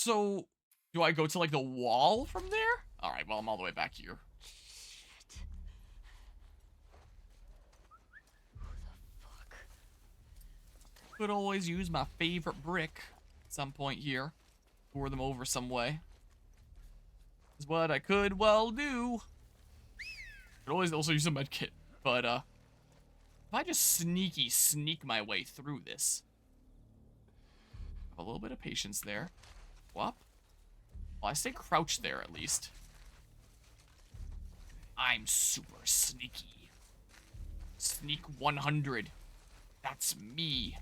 So, do I go to, like, the wall from there? Alright, well, I'm all the way back here. Shit. Who the fuck? Could always use my favorite brick at some point here. Pour them over some way. Is what I could well do. Could always also use a med kit, but, if I just sneak my way through this. Have a little bit of patience there. Whoop. Well, I stay crouched there at least. I'm super sneaky. Sneak 100. That's me.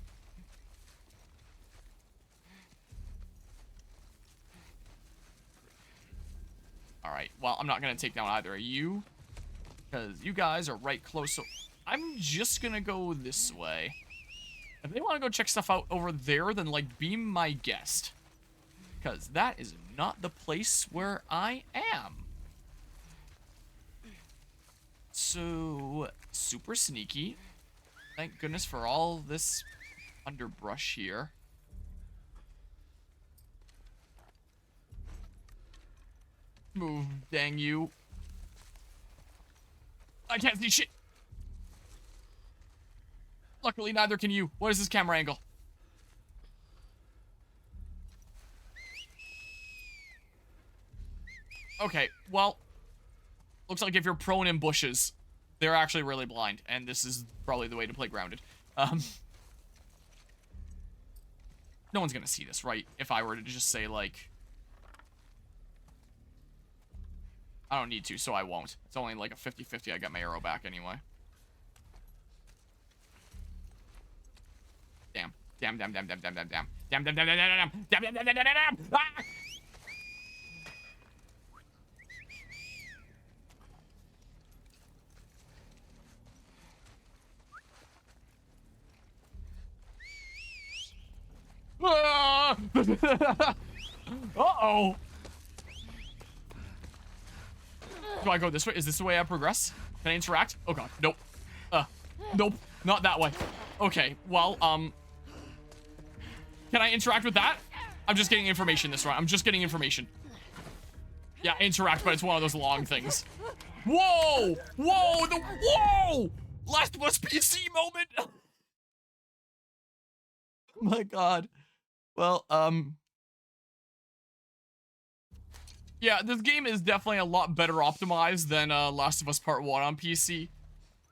Alright, well, I'm not gonna take down either of you. Because you guys are right close, so I'm just gonna go this way. If they want to go check stuff out over there, then, like, be my guest. Because that is not the place where I am. So, super sneaky. Thank goodness for all this underbrush here. Move, dang you. I can't see shit. Luckily, neither can you. What is this camera angle? Okay, well, looks like if you're prone in bushes, they're actually really blind, and this is probably the way to play grounded. No one's gonna see this, right? If I were to just say, like... I don't need to, so I won't. It's only like a 50-50. I got my arrow back anyway. Damn. Damn. Ah! Ah! Uh-oh. Do I go this way? Is this the way I progress? Can I interact? Oh god, nope. Nope, not that way. Okay, well, can I interact with that? I'm just getting information this round. I'm just getting information. Yeah, interact, but it's one of those long things. Whoa! Whoa! Whoa! Last of Us PC moment! Oh my god. Well, yeah, this game is definitely a lot better optimized than Last of Us Part 1 on PC.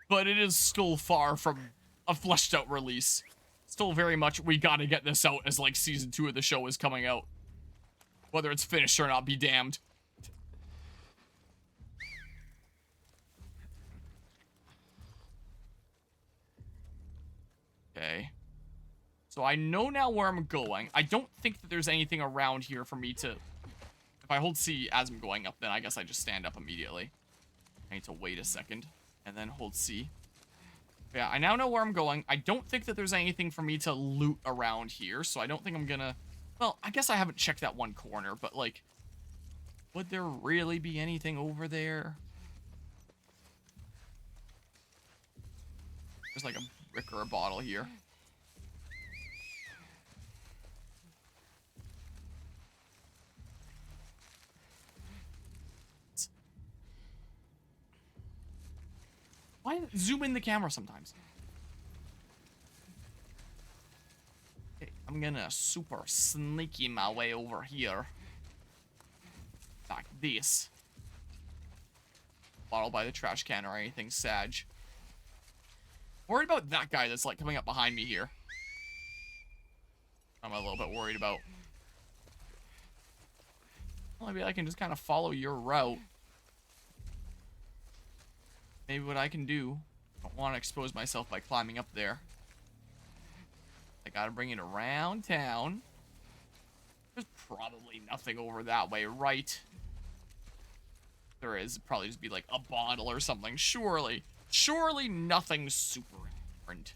But it is still far from a fleshed out release. Still very much, we gotta get this out as like season 2 of the show is coming out. Whether it's finished or not, be damned. Okay. So I know now where I'm going. I don't think that there's anything around here for me to... If I hold C as I'm going up, then I guess I just stand up immediately. I need to wait a second. And then hold C. Yeah, I now know where I'm going. I don't think that there's anything for me to loot around here, so I don't think I'm gonna... Well, I guess I haven't checked that one corner, but, like... Would there really be anything over there? There's, like, a brick or a bottle here. Why zoom in the camera sometimes? Okay, I'm gonna super sneaky my way over here. Like this. Bottle by the trash can or anything, Sag. Worried about that guy that's like coming up behind me here. I'm a little bit worried about. Well, maybe I can just kind of follow your route. Maybe what I can do. I don't want to expose myself by climbing up there. I gotta bring it around town. There's probably nothing over that way, right? There is. It'd probably just be like a bottle or something. Surely. Surely nothing super important.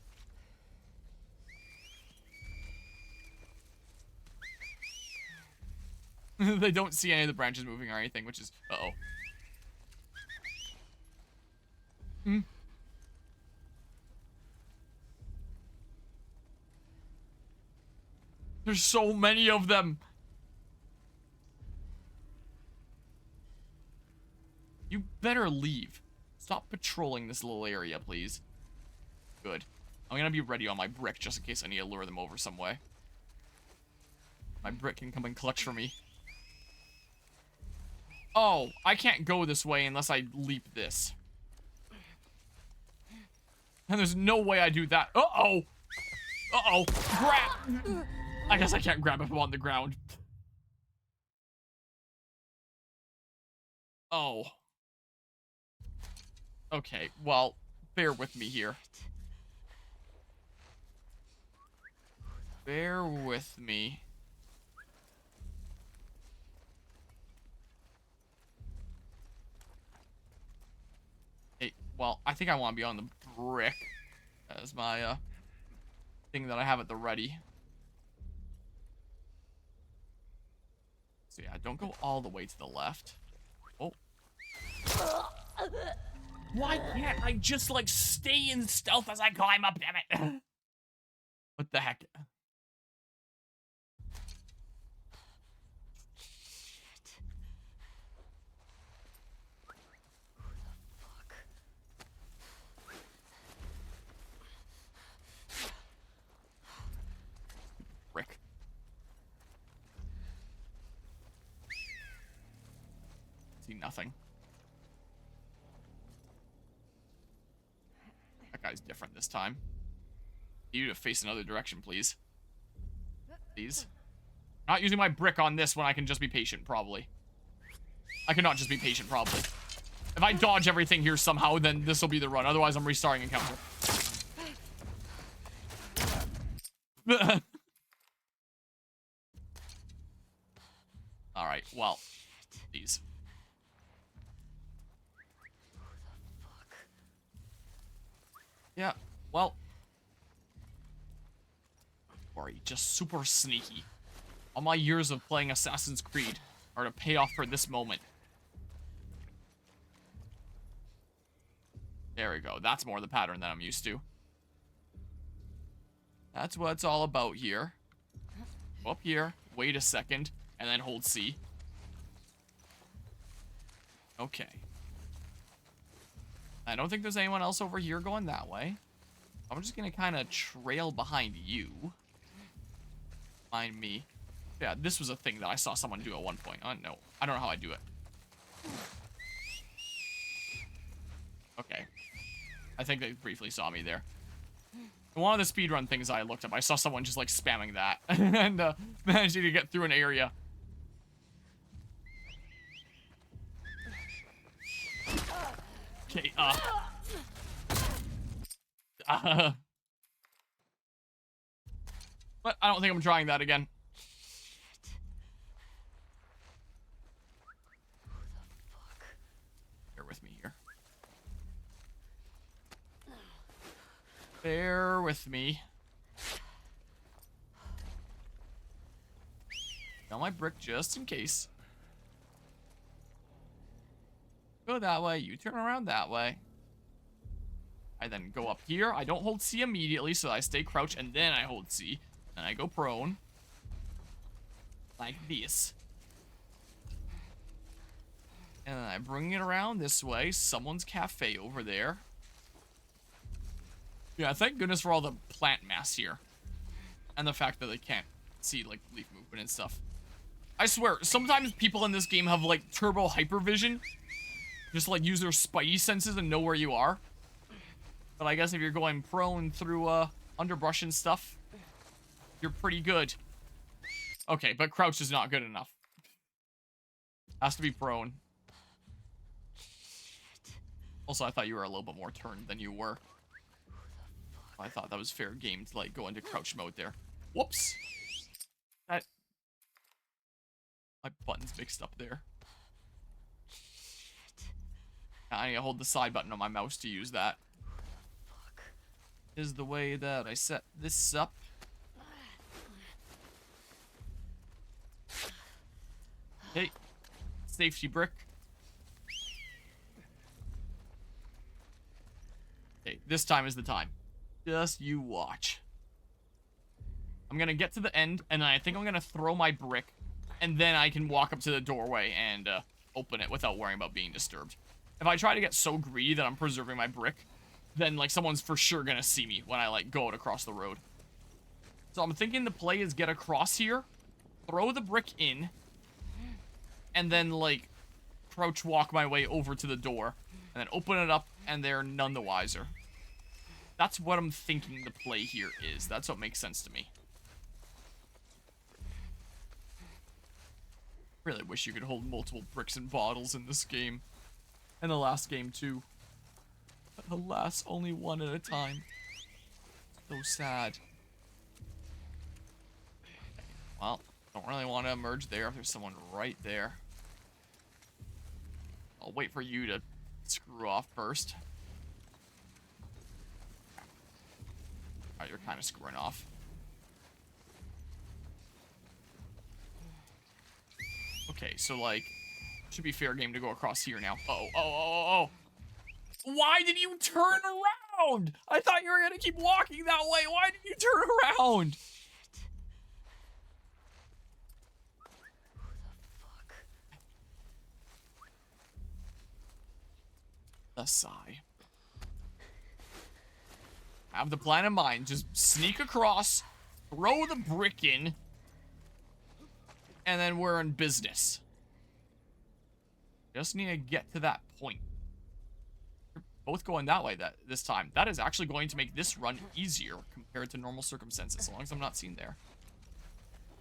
They don't see any of the branches moving or anything, which is... Uh-oh. Hmm. There's so many of them. You better leave. Stop patrolling this little area, please. Good. I'm gonna be ready on my brick just in case I need to lure them over some way. My brick can come and clutch for me. Oh, I can't go this way unless I leap this. And there's no way I do that. Uh-oh! Uh-oh! Grab! I guess I can't grab if I'm on the ground. Oh. Okay, well, bear with me here. Bear with me. Hey, well, I think I want to be on the brick as my thing that I have at the ready. So yeah, don't go all the way to the left. Oh. Why can't I just, like, stay in stealth as I climb up, damn it? What the heck? Rick. See nothing. That guy's different this time. You to face another direction, please. Please. Not using my brick on this when I can just be patient, probably. I cannot just be patient, probably. If I dodge everything here somehow, then this will be the run. Otherwise, I'm restarting encounter. Alright, well. These. Yeah, well. Worry, just super sneaky. All my years of playing Assassin's Creed are to pay off for this moment. There we go. That's more the pattern that I'm used to. That's what it's all about here. Go up here, wait a second, and then hold C. Okay. I don't think there's anyone else over here going that way. I'm just gonna kind of trail behind you. Behind me. Yeah, this was a thing that I saw someone do at one point. No, I don't know how I do it. Okay. I think they briefly saw me there. One of the speedrun things I looked up, I saw someone just like spamming that and managing to get through an area. Okay, but I don't think I'm trying that again. Bear with me here. Bear with me. Got my brick just in case. Go that way, you turn around that way. I then go up here. I don't hold C immediately, so I stay crouched, and then I hold C. And I go prone. Like this. And then I bring it around this way. Someone's cafe over there. Yeah, thank goodness for all the plant mass here. And the fact that they can't see, like, leaf movement and stuff. I swear, sometimes people in this game have, like, turbo hypervision. Just, like, use their spidey senses and know where you are. But I guess if you're going prone through, underbrush and stuff, you're pretty good. Okay, but crouch is not good enough. Has to be prone. Also, I thought you were a little bit more turned than you were. I thought that was fair game to, like, go into crouch mode there. Whoops! That... My button's mixed up there. I need to hold the side button on my mouse to use that. Is the way that I set this up. Hey. Safety brick. Okay, this time is the time. Just you watch. I'm gonna get to the end, and then I think I'm gonna throw my brick, and then I can walk up to the doorway and open it without worrying about being disturbed. if I try to get so greedy that I'm preserving my brick, then, like, someone's for sure gonna see me when I, like, go out across the road. So I'm thinking the play is get across here, throw the brick in, and then, like, crouch walk my way over to the door, and then open it up, and they're none the wiser. That's what I'm thinking the play here is. That's what makes sense to me. Really wish you could hold multiple bricks and bottles in this game. And the last game, too. But alas, only one at a time. So sad. Well, don't really want to emerge there if there's someone right there. I'll wait for you to screw off first. Alright, you're kind of screwing off. Okay, so, like, should be fair game to go across here now. Oh. Why did you turn around? I thought you were gonna keep walking that way. Why did you turn around? A sigh. Have the plan in mind. Just sneak across, throw the brick in, and then we're in business. Just need to get to that point. You're both going that way this time. That is actually going to make this run easier compared to normal circumstances, as long as I'm not seen there.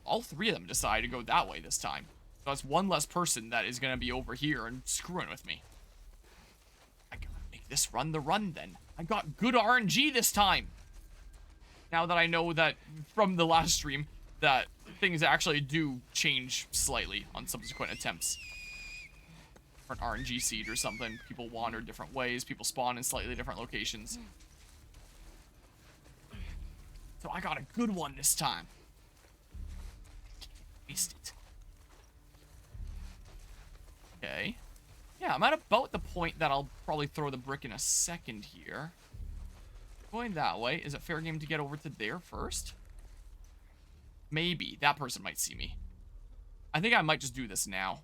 All three of them decide to go that way this time. So that's one less person that is going to be over here and screwing with me. I gotta make this run the run then. I got good RNG this time. Now that I know that from the last stream that things actually do change slightly on subsequent attempts. For an RNG seed or something, people wander different ways, people spawn in slightly different locations. So I got a good one this time. Waste it. Okay. Yeah, I'm at about the point that I'll probably throw the brick in a second here. Going that way, is it fair game to get over to there first? Maybe. That person might see me. I think I might just do this now.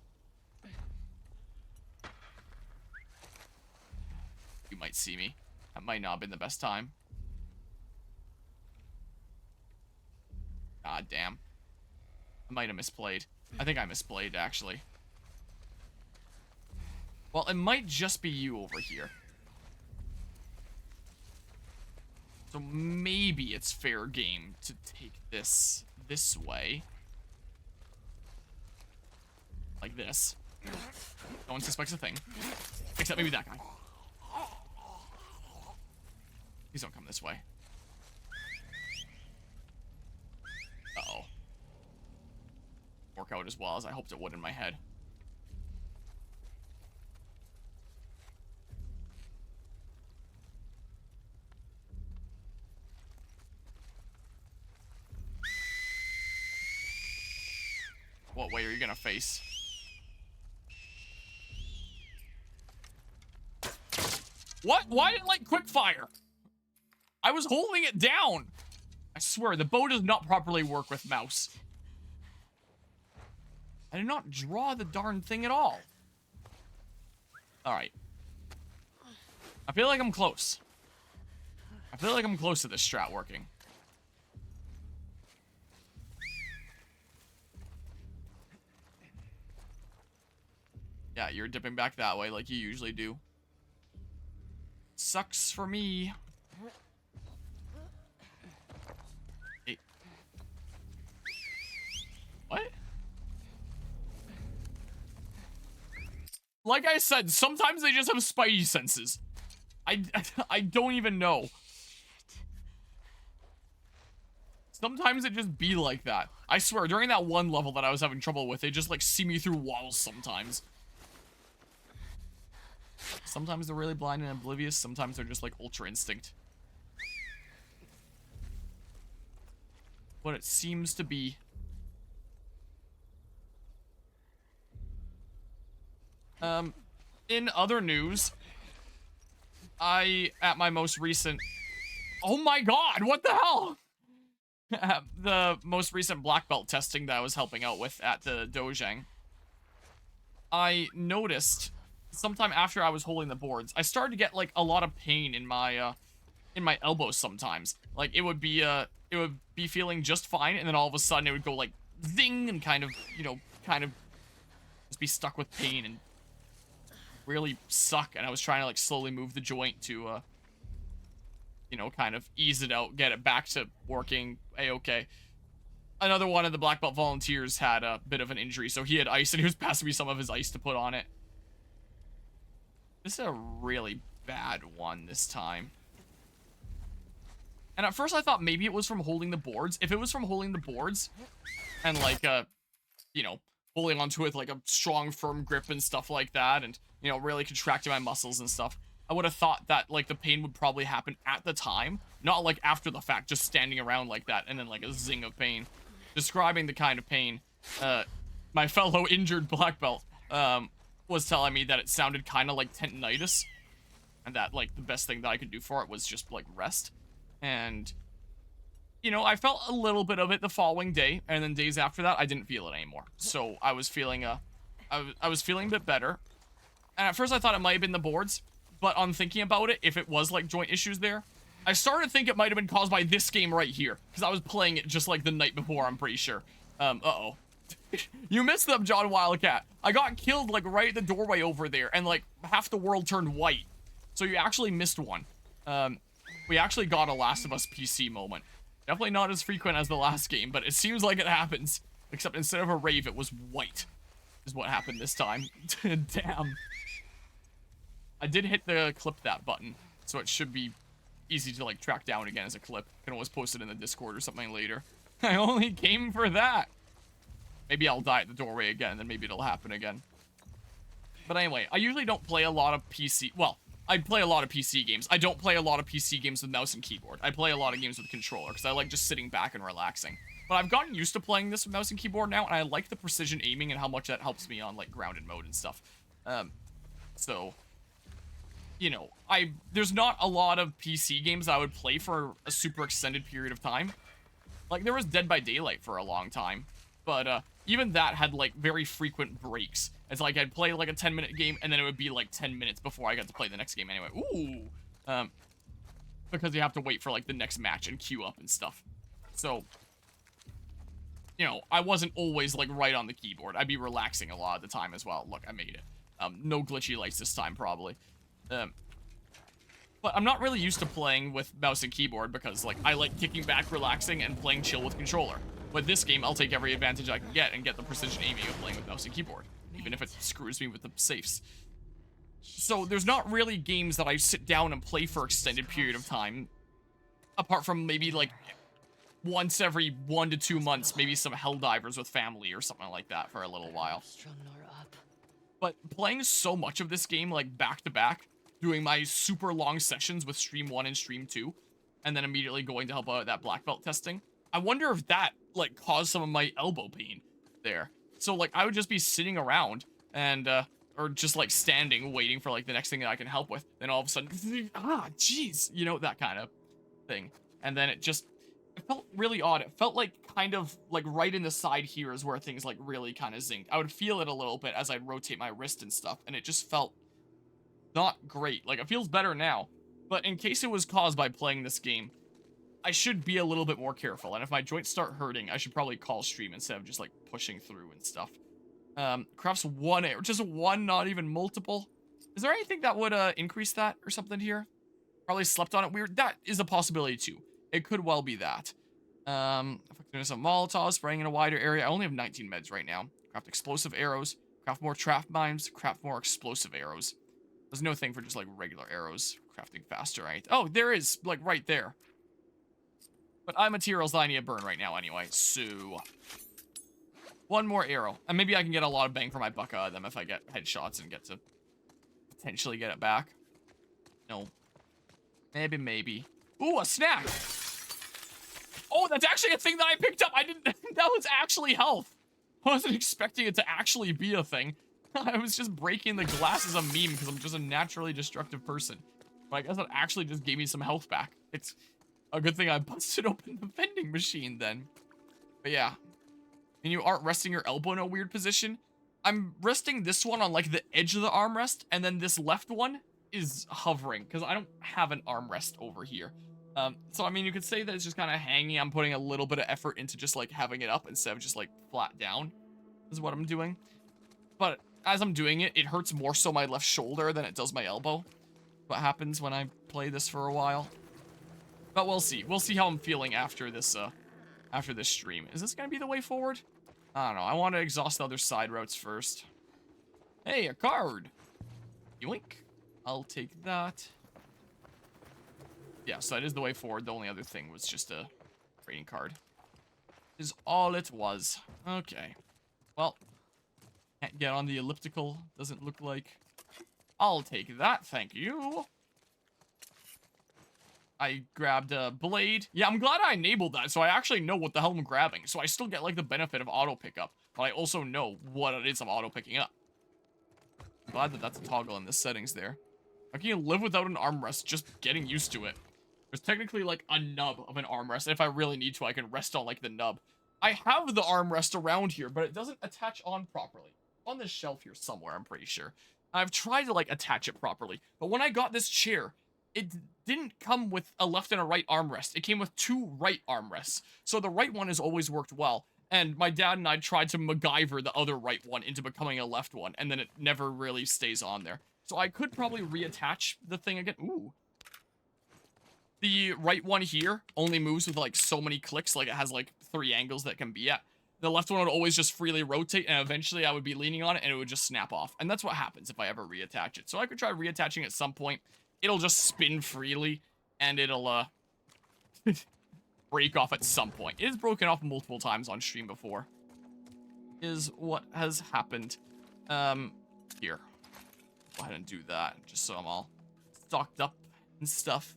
You might see me. That might not have been the best time. God damn. I might have misplayed. I think I misplayed, actually. Well, it might just be you over here. So maybe it's fair game to take this way. Like this. No one suspects a thing. Except maybe that guy. Please don't come this way. Uh-oh. Work out as well as I hoped it would in my head. What way are you gonna face? What? Why didn't it like quick fire? I was holding it down. I swear, the bow does not properly work with mouse. I did not draw the darn thing at all. Alright. I feel like I'm close. I feel like I'm close to this strat working. Yeah, you're dipping back that way like you usually do. Sucks for me. Hey. What? Like I said, sometimes they just have spidey senses. I don't even know. Sometimes it just be like that. I swear, during that one level that I was having trouble with, they just like see me through walls sometimes. Sometimes they're really blind and oblivious, sometimes they're just like ultra instinct. What it seems to be. In other news, at my most recent... Oh my god, what the hell? At the most recent black belt testing that I was helping out with at the Dojang, I noticed sometime after I was holding the boards, I started to get like a lot of pain in my elbows sometimes. Like it would be feeling just fine, and then all of a sudden it would go like zing and kind of, you know, kind of just be stuck with pain and really suck. And I was trying to like slowly move the joint to you know, kind of ease it out, get it back to working a-okay. Another one of the Black Belt volunteers had a bit of an injury, so he had ice, and he was passing me some of his ice to put on it. This is a really bad one this time. And at first I thought maybe it was from holding the boards. If it was from holding the boards and like, you know, holding onto it with like a strong, firm grip and stuff like that, and, you know, really contracting my muscles and stuff, I would have thought that like the pain would probably happen at the time, not like after the fact, just standing around like that and then like a zing of pain. Describing the kind of pain, my fellow injured black belt was telling me that it sounded kind of like tendinitis, and that like the best thing that I could do for it was just like rest. And you know, I felt a little bit of it the following day, and then days after that I didn't feel it anymore. So I was feeling I was feeling a bit better. And at first I thought it might have been the boards, but on thinking about it, if it was like joint issues there, I started to think it might have been caused by this game right here, because I was playing it just like the night before, I'm pretty sure. Uh-oh. You missed them, John Wildcat. I got killed like right at the doorway over there, and like half the world turned white. So you actually missed one. We actually got a Last of Us PC moment. Definitely not as frequent as the last game, but it seems like it happens. Except instead of a rave, it was white. Is what happened this time. Damn. I did hit the clip that button, so it should be easy to like track down again as a clip. Can always post it in the Discord or something later. I only came for that. Maybe I'll die at the doorway again, and then maybe it'll happen again. But anyway, I usually don't play a lot of PC. Well, I play a lot of PC games. I don't play a lot of PC games with mouse and keyboard. I play a lot of games with controller because I like just sitting back and relaxing. But I've gotten used to playing this with mouse and keyboard now, and I like the precision aiming and how much that helps me on like grounded mode and stuff. So, you know, there's not a lot of PC games I would play for a super extended period of time. Like, there was Dead by Daylight for a long time, but even that had like very frequent breaks. It's like I'd play like a 10-minute game, and then it would be like 10 minutes before I got to play the next game anyway. Ooh! Because you have to wait for like the next match and queue up and stuff. So, you know, I wasn't always like right on the keyboard. I'd be relaxing a lot of the time as well. Look, I made it. No glitchy lights this time, probably. But I'm not really used to playing with mouse and keyboard because, like, I like kicking back, relaxing, and playing chill with controller. But this game, I'll take every advantage I can get and get the precision aiming of playing with mouse and keyboard, even if it screws me with the safes. So there's not really games that I sit down and play for extended period of time, apart from maybe, like, once every 1 to 2 months, maybe some Helldivers with family or something like that for a little while. But playing so much of this game, like, back-to-back, doing my super long sessions with Stream 1 and Stream 2, and then immediately going to help out at that black belt testing, I wonder if that, like, caused some of my elbow pain there. So, like, I would just be sitting around and, or just, like, standing, waiting for, like, the next thing that I can help with. Then all of a sudden, jeez, you know, that kind of thing. And then it felt really odd. It felt like kind of like right in the side here is where things like really kind of zinked. I would feel it a little bit as I'd rotate my wrist and stuff, and it just felt not great. Like, it feels better now, but in case it was caused by playing this game, I should be a little bit more careful, and if my joints start hurting, I should probably call stream instead of just like pushing through and stuff. Crafts one error, just one, not even multiple. Is there anything that would increase that or something here? Probably slept on it weird. That is a possibility too. It could well be that. Effectiveness of Molotov, spraying in a wider area. I only have 19 meds right now. Craft explosive arrows. Craft more trap mines. Craft more explosive arrows. There's no thing for just like regular arrows. Crafting faster, right? Oh, there is, like, right there. But I have materials that I need to burn right now anyway, so one more arrow. And maybe I can get a lot of bang for my buck out of them if I get headshots and get to potentially get it back. No. Maybe. Ooh, a snack! Oh, that's actually a thing that I picked up! I didn't- that was actually health! I wasn't expecting it to actually be a thing. I was just breaking the glass as a meme because I'm just a naturally destructive person. But I guess that actually just gave me some health back. It's a good thing I busted open the vending machine then. But yeah. And you aren't resting your elbow in a weird position. I'm resting this one on like the edge of the armrest, and then this left one is hovering because I don't have an armrest over here. So I mean, you could say that it's just kind of hanging. I'm putting a little bit of effort into just like having it up instead of just like flat down is what I'm doing. But as I'm doing it, it hurts more so my left shoulder than it does my elbow. What happens when I play this for a while. But we'll see. We'll see how I'm feeling after this stream. Is this gonna be the way forward? I don't know. I want to exhaust the other side routes first. Hey, a card. Yoink. I'll take that. Yeah, so that is the way forward. The only other thing was just a trading card. Is all it was. Okay. Well, can't get on the elliptical. Doesn't look like. I'll take that, thank you. I grabbed a blade. Yeah, I'm glad I enabled that, so I actually know what the hell I'm grabbing. So I still get, like, the benefit of auto pickup, but I also know what it is I'm auto picking up. I'm glad that that's a toggle in the settings there. How can you live without an armrest? Just getting used to it. There's technically, like, a nub of an armrest. If I really need to, I can rest on, like, the nub. I have the armrest around here, but it doesn't attach on properly. On this shelf here somewhere, I'm pretty sure. I've tried to, like, attach it properly, but when I got this chair, it didn't come with a left and a right armrest. It came with 2 right armrests. So the right one has always worked well. And my dad and I tried to MacGyver the other right one into becoming a left one. And then it never really stays on there. So I could probably reattach the thing again. Ooh. The right one here only moves with like so many clicks. Like it has like 3 angles that it can be at. The left one would always just freely rotate. And eventually I would be leaning on it and it would just snap off. And that's what happens if I ever reattach it. So I could try reattaching at some point. It'll just spin freely, and it'll, break off at some point. It is broken off multiple times on stream before. Is what has happened. Here. Go ahead and do that, just so I'm all stocked up and stuff.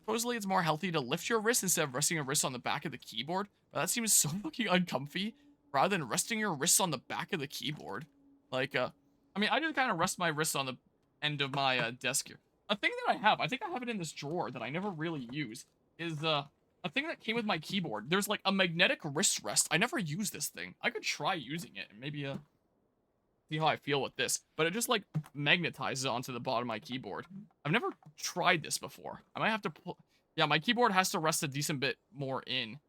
Supposedly, it's more healthy to lift your wrist instead of resting your wrist on the back of the keyboard, but that seems so fucking uncomfy, rather than resting your wrists on the back of the keyboard. Like, I mean, I just kind of rest my wrists on the end of my, desk here. A thing that I think I have it in this drawer that I never really use, is, a thing that came with my keyboard. There's, like, a magnetic wrist rest. I never use this thing. I could try using it and maybe, see how I feel with this. But it just, like, magnetizes onto the bottom of my keyboard. I've never tried this before. I might have to pull... Yeah, my keyboard has to rest a decent bit more in.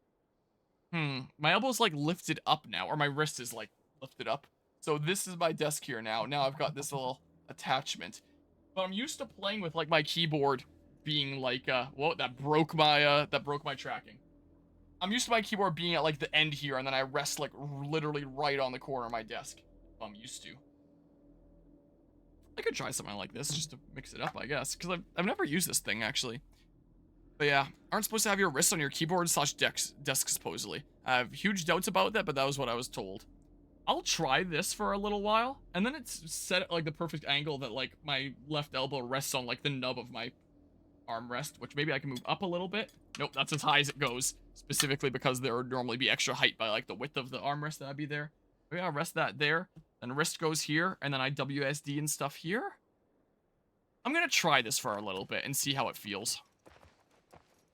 My elbow's, like, lifted up now. Or my wrist is, like, lifted up. So this is my desk here now. Now I've got this little attachment. But I'm used to playing with, like, my keyboard being, like, whoa, that broke my tracking. I'm used to my keyboard being at, like, the end here, and then I rest, like, literally right on the corner of my desk. I'm used to. I could try something like this, just to mix it up, I guess, because I've never used this thing, actually. But yeah, aren't supposed to have your wrists on your keyboard / desk, supposedly. I have huge doubts about that, but that was what I was told. I'll try this for a little while, and then it's set at, like, the perfect angle that, like, my left elbow rests on, like, the nub of my armrest, which maybe I can move up a little bit. Nope, that's as high as it goes, specifically because there would normally be extra height by, like, the width of the armrest that I'd be there. Maybe I'll rest that there, then wrist goes here, and then I WSD and stuff here. I'm gonna try this for a little bit and see how it feels.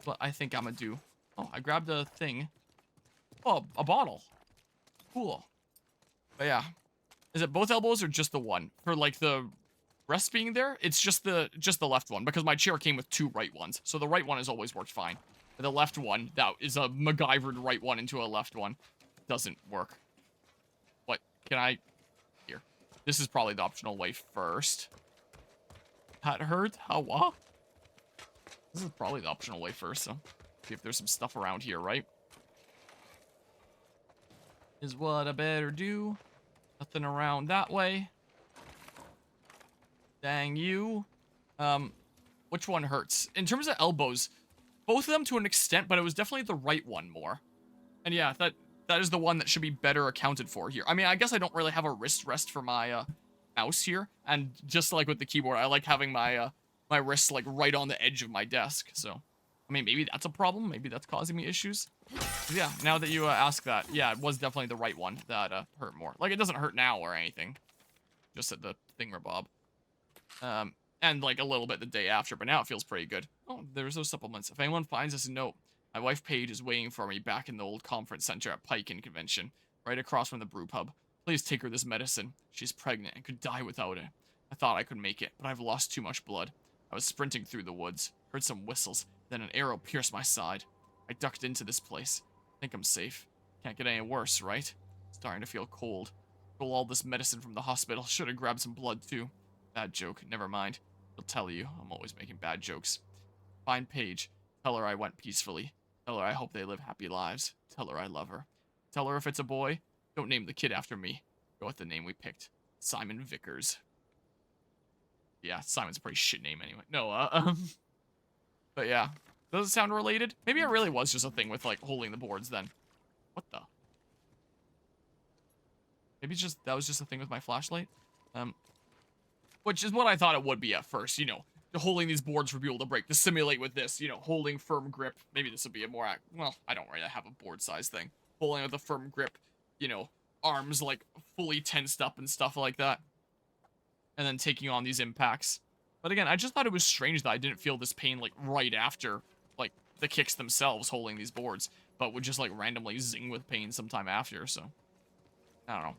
What I think I'm gonna do. Oh, I grabbed a thing. Oh, a bottle. Cool. But yeah, is it both elbows or just the one? For like the rest being there, it's just the left one because my chair came with 2 right ones. So the right one has always worked fine. But the left one, that is a MacGyvered right one into a left one, doesn't work. What can I? Here, this is probably the optional way first. That hurt. How what? This is probably the optional way first. So see if there's some stuff around here, right? Is what I better do. Nothing around that way. Dang you. Which one hurts? In terms of elbows, both of them to an extent, but it was definitely the right one more. And yeah, that is the one that should be better accounted for here. I mean, I guess I don't really have a wrist rest for my mouse here, and just like with the keyboard, I like having my my wrists like right on the edge of my desk. So, I mean, maybe that's a problem. Maybe that's causing me issues. Yeah, now that you ask that, yeah, it was definitely the right one that hurt more. Like, it doesn't hurt now or anything. Just at the thingamabob. And like a little bit the day after, but now it feels pretty good. Oh, there's those supplements. If anyone finds this note, my wife Paige is waiting for me back in the old conference center at Pike Convention, right across from the brew pub. Please take her this medicine. She's pregnant and could die without it. I thought I could make it, but I've lost too much blood. I was sprinting through the woods, heard some whistles, then an arrow pierced my side. I ducked into this place. Think I'm safe. Can't get any worse, right? Starting to feel cold. Stole all this medicine from the hospital. Should have grabbed some blood, too. Bad joke. Never mind. I'll tell you. I'm always making bad jokes. Find Paige. Tell her I went peacefully. Tell her I hope they live happy lives. Tell her I love her. Tell her if it's a boy, don't name the kid after me. Go with the name we picked. Simon Vickers. Yeah, Simon's a pretty shit name anyway. No, but yeah. Does it sound related? Maybe it really was just a thing with, like, holding the boards then. What the? Maybe that was just a thing with my flashlight? Which is what I thought it would be at first, you know. Holding these boards for people to break. To simulate with this, you know, holding firm grip. Maybe this would be a more, well, I don't really have a board size thing. Holding with a firm grip, you know, arms, like, fully tensed up and stuff like that. And then taking on these impacts. But again, I just thought it was strange that I didn't feel this pain, like, right after, like, the kicks themselves holding these boards. But would just, like, randomly zing with pain sometime after, so. I don't know.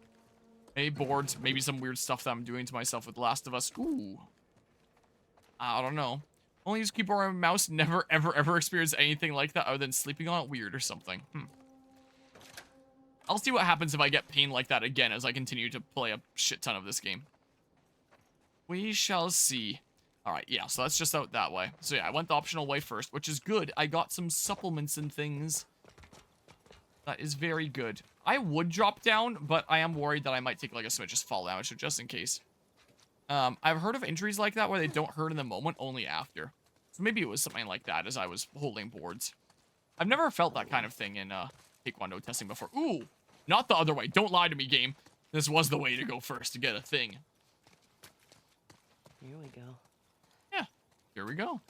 Maybe boards, maybe some weird stuff that I'm doing to myself with Last of Us. Ooh. I don't know. Only use keyboard and mouse, never, ever experienced anything like that other than sleeping on it weird or something. I'll see what happens if I get pain like that again as I continue to play a shit ton of this game. We shall see. Alright, yeah, so that's just out that way. So yeah, I went the optional way first, which is good. I got some supplements and things. That is very good. I would drop down, but I am worried that I might take like a smidge just fall damage, so just in case. I've heard of injuries like that where they don't hurt in the moment, only after. So maybe it was something like that as I was holding boards. I've never felt that kind of thing in Taekwondo testing before. Ooh, not the other way. Don't lie to me, game. This was the way to go first to get a thing. Here we go. Yeah, here we go.